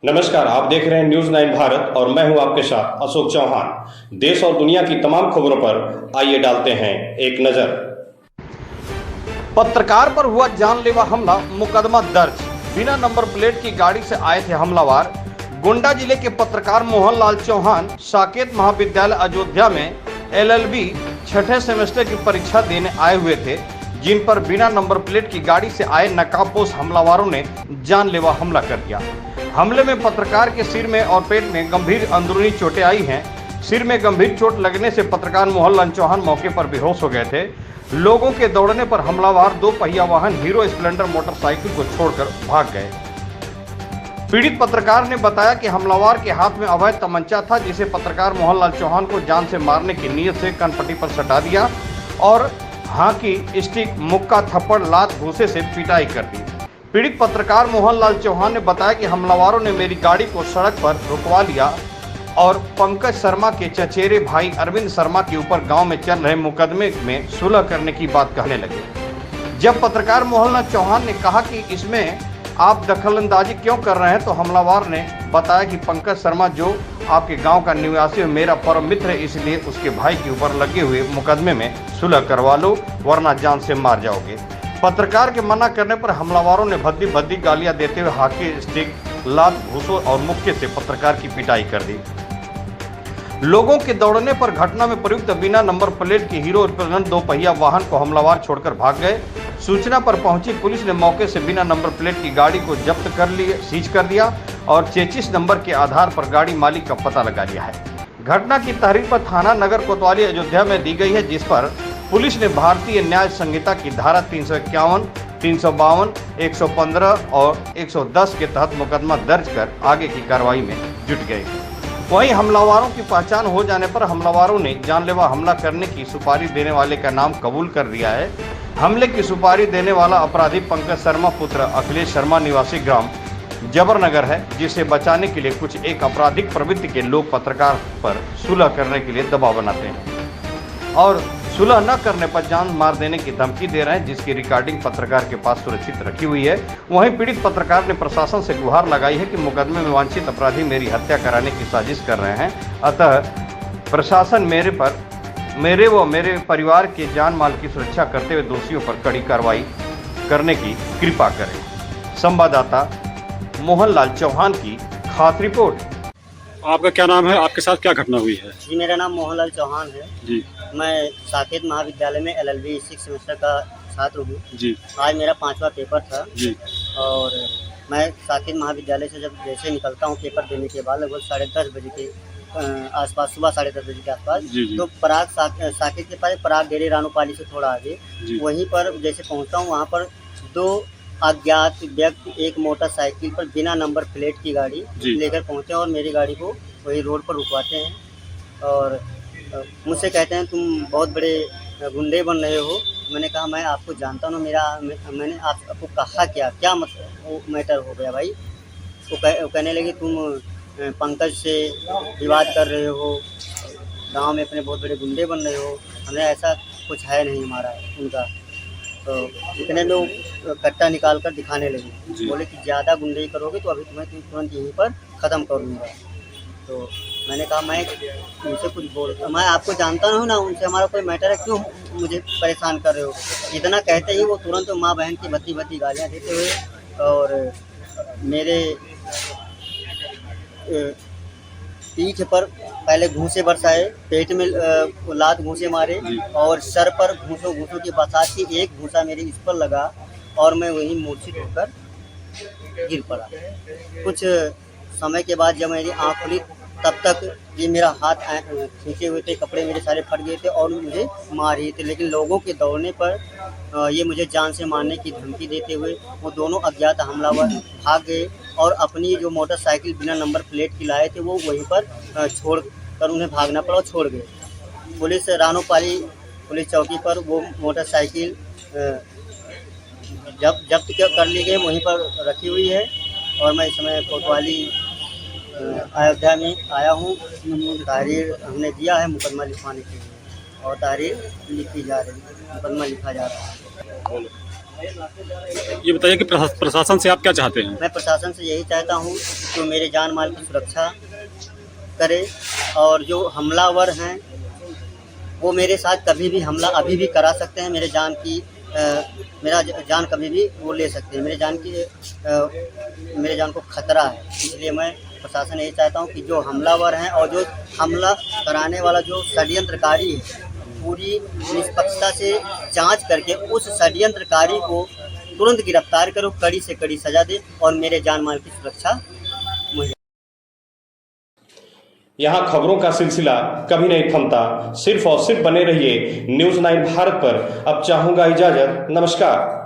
नमस्कार, आप देख रहे हैं न्यूज 9 भारत और मैं हूं आपके साथ अशोक चौहान। देश और दुनिया की तमाम खबरों पर आइए डालते हैं एक नजर। पत्रकार पर हुआ जानलेवा हमला, मुकदमा दर्ज। बिना नंबर प्लेट की गाड़ी से आए थे हमलावर। गोंडा जिले के पत्रकार मोहनलाल चौहान साकेत महाविद्यालय अयोध्या में LLB छठे सेमेस्टर की परीक्षा देने आए हुए थे, जिन पर बिना नंबर प्लेट की गाड़ी से आए नकाबपोश हमलावरों ने जानलेवा हमला कर दिया। हमले में पत्रकार के सिर में और पेट में गंभीर अंदरूनी चोटें आई हैं। सिर में गंभीर चोट लगने से पत्रकार मोहनलाल चौहान मौके पर बेहोश हो गए थे। लोगों के दौड़ने पर हमलावर 2 पहिया वाहन हीरो स्प्लेंडर मोटरसाइकिल को छोड़कर भाग गए। पीड़ित पत्रकार ने बताया कि हमलावर के हाथ में अवैध तमंचा था, जिसे पत्रकार मोहनलाल चौहान को जान से मारने की नीयत से कनपट्टी पर सटा दिया और हाकी, स्टिक, मुक्का, थप्पड़, लात, घूंसे से पिटाई कर दी। पीड़ित पत्रकार मोहनलाल चौहान ने बताया कि हमलावरों ने मेरी गाड़ी को सड़क पर रुकवा लिया और पंकज शर्मा के चचेरे भाई अरविंद शर्मा के ऊपर गांव में चल रहे मुकदमे में सुलह करने की बात कहने लगे। जब पत्रकार मोहनलाल चौहान ने कहा कि इसमें आप दखलंदाजी क्यों कर रहे हैं, तो हमलावर ने बताया कि पंकज शर्मा जो आपके गांव का निवासी है, मेरा परम मित्र है, इसलिए उसके भाई के ऊपर लगे हुए मुकदमे में सुलह करवा लो, वरना जान से मार जाओगे। पत्रकार के मना करने पर हमलावरों ने भद्दी भद्दी गालियां देते हुए हाकी, स्टिक, लात, घूंसों और मुक्के से पत्रकार की पिटाई कर दी। लोगों के दौड़ने पर घटना में प्रयुक्त बिना नंबर प्लेट के हीरो स्प्लेंडर 2 पहिया वाहन को हमलावर छोड़कर भाग गए। सूचना पर पहुंची पुलिस ने मौके से बिना नंबर प्लेट की गाड़ी को जब्त कर लिए, सीज कर दिया और चेचिस नंबर के आधार पर गाड़ी मालिक का पता लगा लिया है। घटना की तहरीर पर थाना नगर कोतवाली अयोध्या में दी गई है, जिस पर पुलिस ने भारतीय न्याय संहिता की धारा 351, 352, 115 और 110 के तहत मुकदमा दर्ज कर आगे की कार्रवाई में जुट गए। वहीं हमलावरों की पहचान हो जाने पर हमलावरों ने जानलेवा हमला करने की सुपारी देने वाले का नाम कबूल कर लिया है। हमले की सुपारी देने वाला अपराधी पंकज शर्मा पुत्र अखिलेश शर्मा निवासी ग्राम जबरनगर है, जिसे बचाने के लिए कुछ एक आपराधिक प्रवृत्ति के लोग पत्रकार पर सुलह करने के लिए दबाव बनाते हैं और सुलह न करने पर जान मार देने की धमकी दे रहे हैं, जिसकी रिकॉर्डिंग पत्रकार के पास सुरक्षित रखी हुई है। वहीं पीड़ित पत्रकार ने प्रशासन से गुहार लगाई है कि मुकदमे में वांछित अपराधी मेरी हत्या कराने की साजिश कर रहे हैं, अतः प्रशासन मेरे व मेरे परिवार के जान माल की सुरक्षा करते हुए दोषियों पर कड़ी कार्रवाई करने की कृपा करें। संवाददाता मोहनलाल चौहान की खास रिपोर्ट। आपका क्या नाम है? आपके साथ क्या घटना हुई है? जी, मेरा नाम मोहनलाल चौहान है जी। मैं साकेत महाविद्यालय में LLB 6 सेमेस्टर का छात्र हूँ जी। आज मेरा 5वां पेपर था जी। और मैं साकेत महाविद्यालय से जब जैसे निकलता हूँ पेपर देने के बाद लगभग 10:30 बजे के आसपास, सुबह 10:30 बजे के आसपास, तो पराग साकेत के पास पराग डेरे रानोपाली से थोड़ा आगे, वहीं पर जैसे पहुँचता हूँ, वहाँ पर 2 अज्ञात व्यक्ति एक मोटरसाइकिल पर बिना नंबर प्लेट की गाड़ी लेकर पहुँचे और मेरी गाड़ी को वही रोड पर रुकवाते हैं और मुझसे कहते हैं तुम बहुत बड़े गुंडे बन रहे हो। मैंने कहा मैं आपको जानता हूँ, मैंने आपको कहा क्या मतलब मैटर हो गया भाई। वो कहने लगे तुम पंकज से विवाद कर रहे हो, गांव में अपने बहुत बड़े गुंडे बन रहे हो। हमने ऐसा कुछ है नहीं हमारा उनका। तो इतने लोग कट्टा निकाल कर दिखाने लगे, बोले कि ज़्यादा गुंडे करोगे तो अभी तुम्हें तुरंत यहीं पर ख़त्म कर दूँगा। तो मैंने कहा मैं उनसे कुछ मैं आपको जानता हूँ ना, उनसे हमारा कोई मैटर है, क्यों मुझे परेशान कर रहे हो। इतना कहते ही वो तुरंत माँ बहन की भद्दी भद्दी गालियाँ देते हुए और मेरे पीठ पर पहले घूंसे बरसाए, पेट में लात घूंसे मारे और सर पर घूंसों की बरसात की एक घूंसा मेरे इस पर लगा और मैं वहीं मूर्छित होकर गिर पड़ा। कुछ समय के बाद जब मेरी आँख खुली तब तक ये मेरा हाथ खींचे हुए थे, कपड़े मेरे सारे फट गए थे और मुझे मार रहे थे। लेकिन लोगों के दौड़ने पर ये मुझे जान से मारने की धमकी देते हुए वो दोनों अज्ञात हमलावर भाग गए और अपनी जो मोटरसाइकिल बिना नंबर प्लेट की लाए थे वो वहीं पर छोड़ कर उन्हें भागना पड़ा और छोड़ गए। पुलिस रानोपाली पुलिस चौकी पर वो मोटरसाइकिल जब्त कर ली गई, वहीं पर रखी हुई है और मैं इस समय कोतवाली अयोध्या में आया हूँ। तहरीर हमने दिया है मुकदमा लिखवाने के लिए और तहरीर लिखी जा रही है, मुकदमा लिखा जा रहा है। ये बताइए कि प्रशासन से आप क्या चाहते हैं? मैं प्रशासन से यही चाहता हूँ कि वो मेरे जान माल की सुरक्षा करे, और जो हमलावर हैं वो मेरे साथ कभी भी हमला अभी भी करा सकते हैं। मेरे जान कभी भी वो ले सकते हैं। मेरे जान को खतरा है, इसलिए मैं प्रशासन यही चाहता हूँ कि जो हमलावर हैं और जो हमला कराने वाला जो षड्यंत्रकारी है, पूरी निष्पक्षता से जांच करके उस षड्यंत्रकारी को तुरंत गिरफ्तार करो, कड़ी से कड़ी सजा दे और मेरे जान माल की सुरक्षा मुहैया। यहाँ खबरों का सिलसिला कभी नहीं थमता। सिर्फ और सिर्फ बने रहिए न्यूज़ 9 भारत पर। अब चाहूंगा इजाजत। नमस्कार।